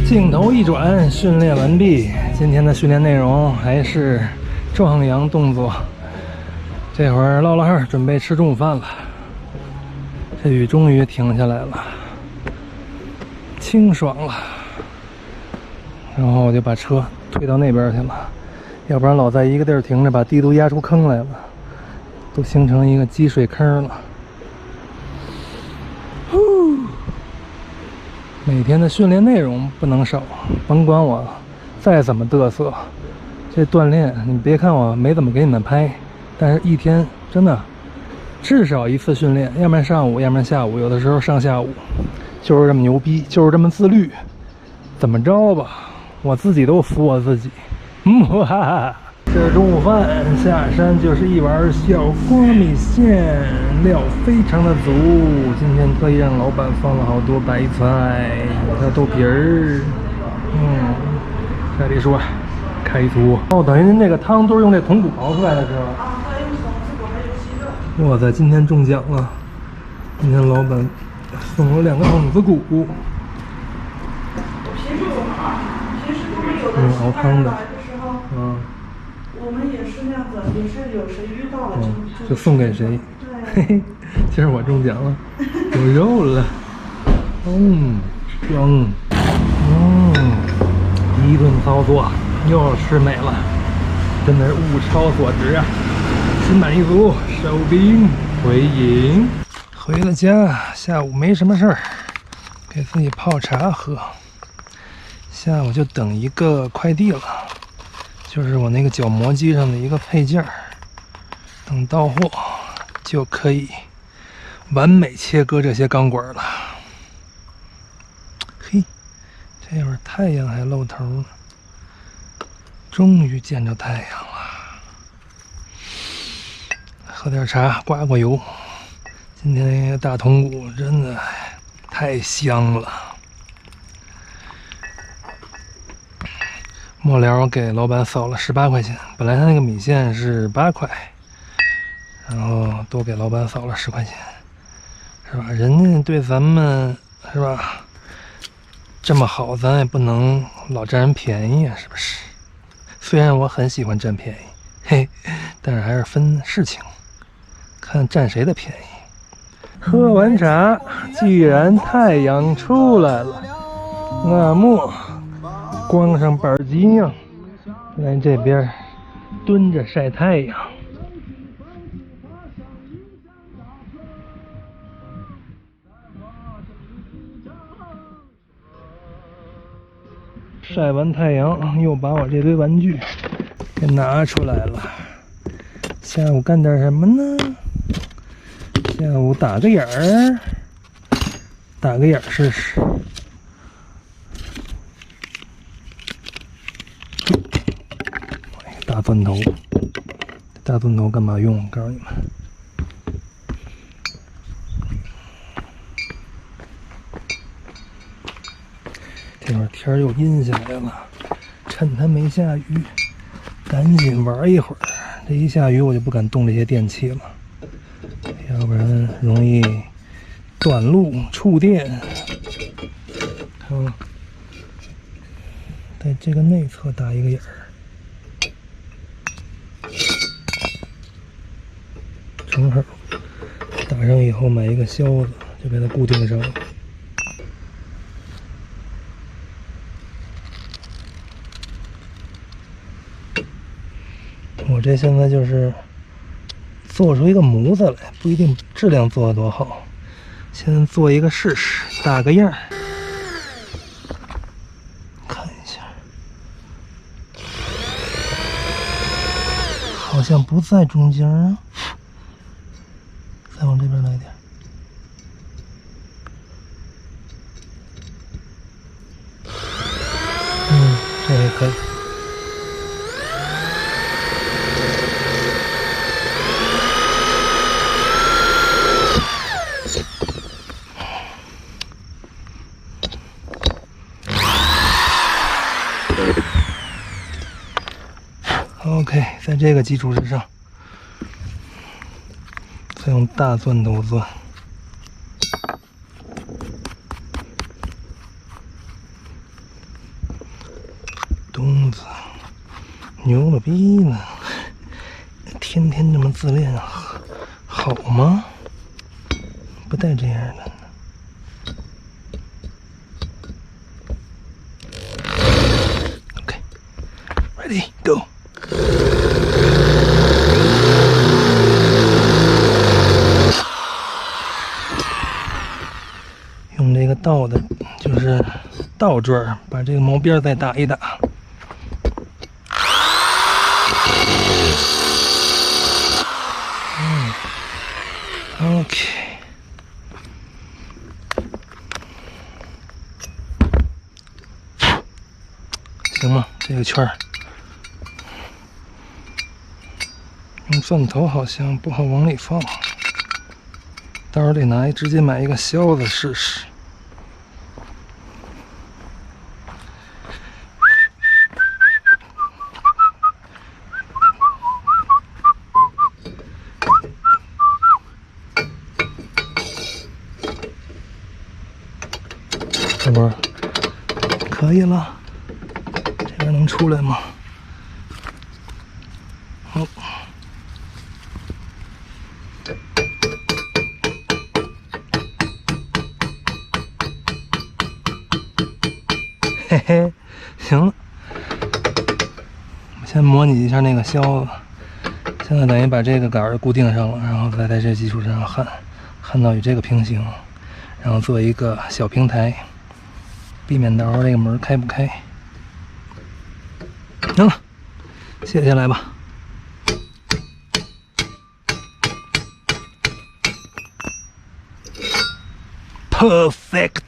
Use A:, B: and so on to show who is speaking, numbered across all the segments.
A: 镜头一转，训练完毕。今天的训练内容还是壮阳动作。这会儿唠唠嗑，准备吃中午饭了。这雨终于停下来了，清爽了。然后我就把车推到那边去了，要不然老在一个地儿停着，把地都压出坑来了，都形成一个积水坑了。每天的训练内容不能少，甭管我再怎么嘚瑟，这锻炼你别看我没怎么给你们拍，但是一天真的至少一次训练，要不然上午，要不然下午，有的时候上下午，就是这么牛逼，就是这么自律。怎么着吧，我自己都服我自己。哈哈。这中午饭下山就是一碗小锅米线，料非常的足。今天特意让老板放了好多白菜，还有豆皮儿。这里说开足哦，等于您这个汤都是用这筒骨熬出来的是吧？啊，还有筒骨还有鸡肉。哇塞，今天中奖了！今天老板送了2个筒子骨。
B: 平时都没有的。
A: 熬汤的。
B: 我们也是那样子，也是有谁遇到了
A: 就送给谁。嘿嘿，今儿我中奖了，有肉了。香。一顿操作又吃美了，真的是物超所值啊！心满意足，收兵回营。回了家，下午没什么事儿，给自己泡茶喝。下午就等一个快递了。就是我那个角磨机上的一个配件，等到货就可以完美切割这些钢管了。嘿，这会儿太阳还露头呢，终于见着太阳了。喝点茶，刮刮油。今天那个大筒骨真的太香了。末了给老板扫了18块钱，本来他那个米线是8块，然后都给老板扫了10块钱，是吧？人家对咱们是吧这么好，咱也不能老占人便宜啊，是不是？虽然我很喜欢占便宜，嘿，但是还是分事情，看占谁的便宜。喝完茶，既然太阳出来了，那么光上板机呢，来这边蹲着晒太阳。晒完太阳，又把我这堆玩具给拿出来了。下午干点什么呢？下午打个眼儿，打个眼儿试试。大钻头，大钻头干嘛用？我告诉你们，这会儿天儿又阴下来了，趁它没下雨，赶紧玩一会儿。这一下雨，我就不敢动这些电器了，要不然容易短路触电。看吧，在这个内侧打一个眼儿。正好打上以后买一个销子，就给它固定上了。我这现在就是做出一个模子来，不一定质量做得多好，先做一个试试，打个样儿，看一下，好像不在中间啊。再往这边来点，这也可以。OK， 在这个基础之上，再用大钻头钻。东子，牛了逼了！天天这么自恋，好吗？不带这样的。OK，ready go。用这个倒的，就是倒坠，把这个毛边再打一打。OK， 行吗？这个圈儿用钻头好像不好往里放，到时候得直接买一个销子试试。这不可以了，这边能出来吗？好，嘿嘿，行了，我先模拟一下那个销子，现在等于把这个杆儿固定上了，然后再在这基础上焊到与这个平行，然后做一个小平台。避免到时候这个门开不开。行了，卸下来吧。Perfect。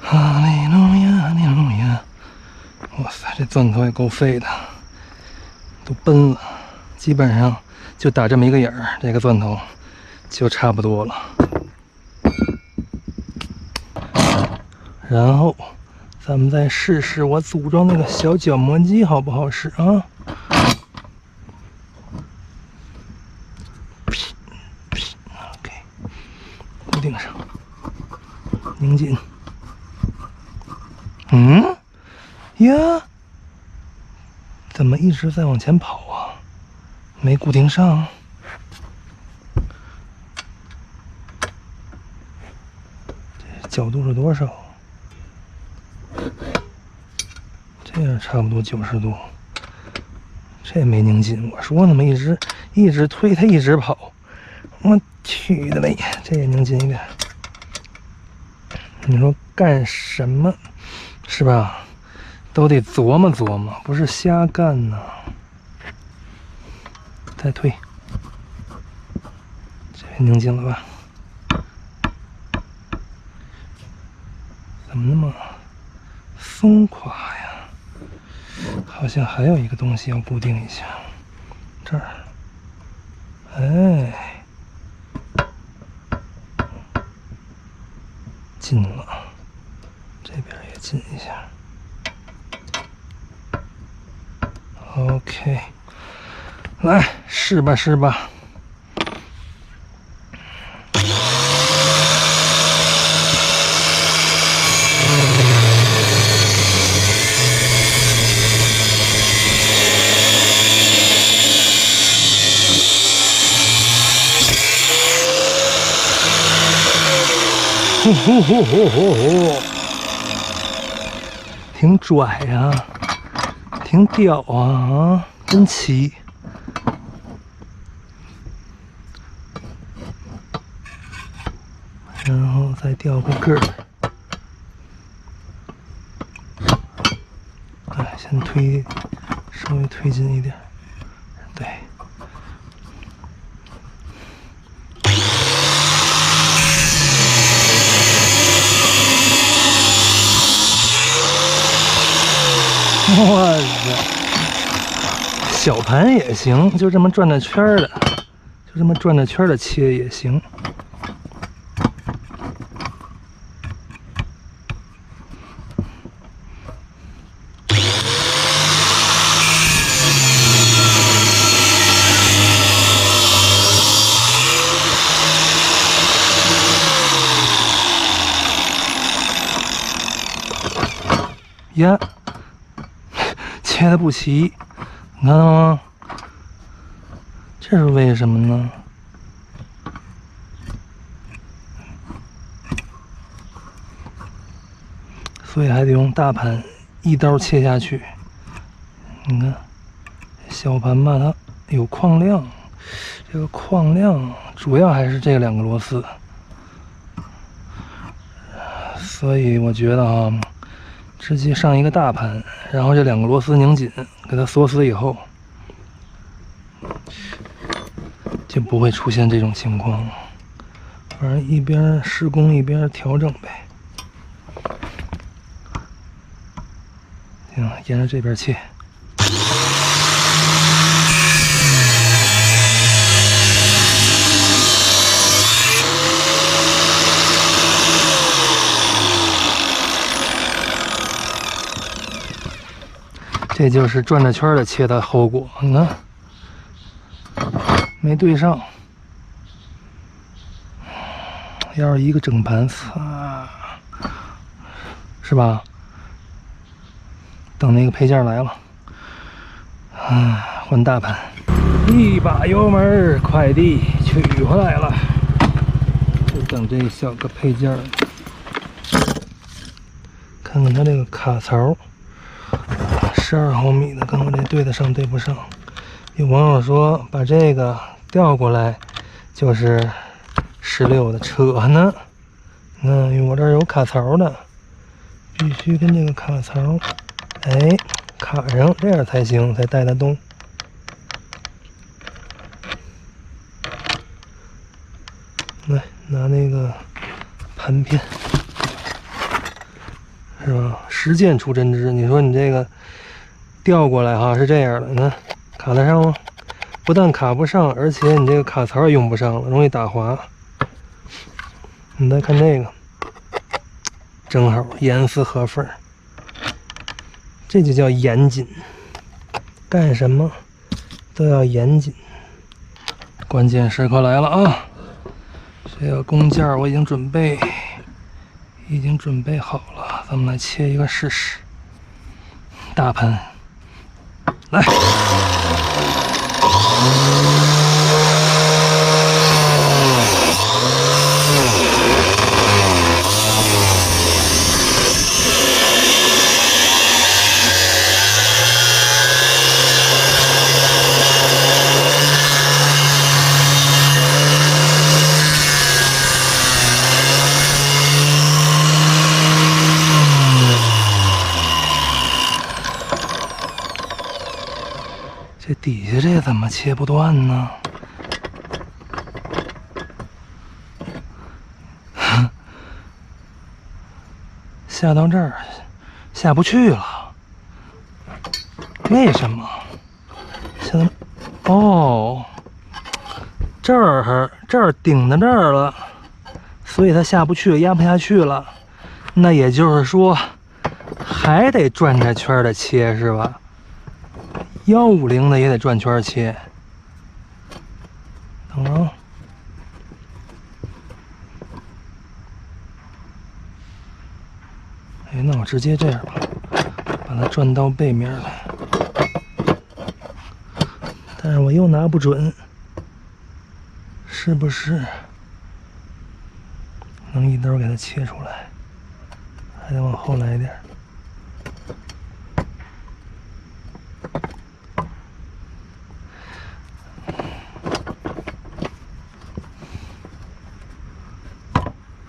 A: 哈利路亚，哈利路亚！哇塞，这钻头也够费的，都崩了，基本上就打这么一个眼儿，这个钻头就差不多了。然后咱们再试试我组装那个小角磨机好不好使啊？OK， 固定上，拧紧。呀，怎么一直在往前跑啊？没固定上。这角度是多少？这样差不多90度，这没拧紧。我说怎么一直推它一直跑，我去的嘞！这也拧紧一点。你说干什么是吧？都得琢磨琢磨，不是瞎干呢。再推，这边拧紧了吧？怎么那么松垮呀？好像还有一个东西要固定一下，这儿，哎，紧了，这边也紧一下。OK， 来试吧试吧。挺拽呀，挺屌啊，真齐。然后再吊个个儿，哎，先推，稍微推进一点，对。哇塞，小盘也行，就这么转着圈的，就这么转着圈的切也行。呀，切的不齐，你看到吗？这是为什么呢？所以还得用大盘一刀切下去。你看，小盘吧，它有矿量，这个矿量主要还是这2个螺丝。所以我觉得啊，直接上一个大盘，然后这2个螺丝拧紧，给它锁死以后，就不会出现这种情况。反正一边施工一边调整呗。行，沿着这边切。这就是转着圈的切的后果，你看，没对上。要是一个整盘，是吧？等那个配件来了，换大盘，一把油门，快递取回来了，就等这小个配件。看看它这个卡槽。12毫米的，跟我这对得上对不上？有网友说把这个调过来就是16的，扯呢。我这儿有卡槽的，必须跟这个卡槽，卡上，这样才行，才带得动。来，拿那个盘片，是吧？实践出真知。你说你这个。调过来哈是这样的，你看卡得上吗？不但卡不上，而且你这个卡槽也用不上了，容易打滑。你再看这个，正好严丝合缝，这就叫严谨。干什么都要严谨。关键时刻来了啊！这个工件我已经准备好了，咱们来切一个试试。大盘。来，这底下这怎么切不断呢？下到这儿下不去了，为什么？下到哦，这儿顶到这儿了，所以它下不去，压不下去了。那也就是说，还得转着圈的切是吧？150的也得转圈切。等着，那我直接这样吧，把它转到背面来。但是我又拿不准，是不是能一刀给它切出来？还得往后来一点。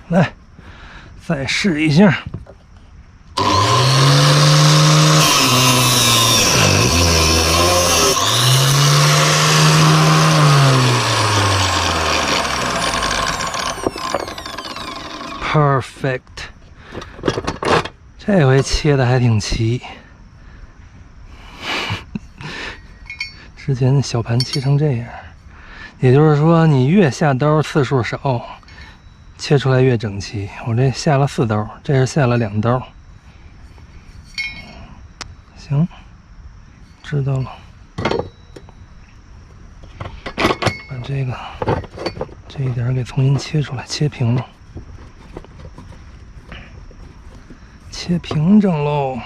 A: 来，再试一下。Perfect， 这回切的还挺齐。之前小盘切成这样，也就是说你越下刀次数少，切出来越整齐。我这下了4刀，这是下了2刀。行，知道了。把这一点给重新切出来，切平了，切平整喽。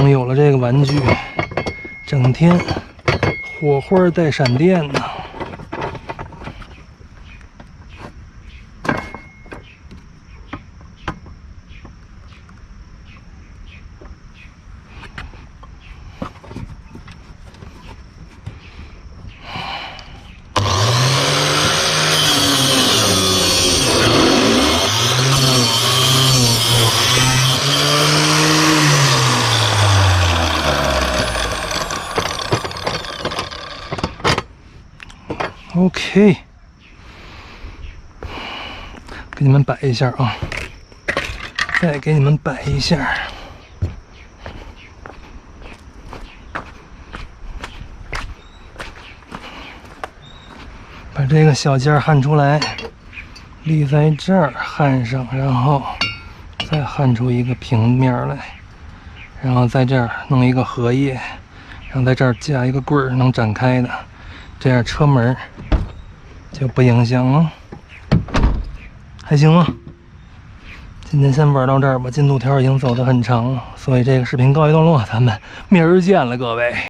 A: 终于有了这个玩具，整天火花带闪电呢。OK， 给你们摆一下啊，再给你们摆一下。把这个小件焊出来，立在这儿焊上，然后再焊出一个平面来，然后在这儿弄一个荷叶，然后在这儿架一个棍儿，能展开的，这样车门就不影响了，还行吗？今天先玩到这儿吧，进度条已经走得很长了，所以这个视频告一段落，咱们明儿见了，各位。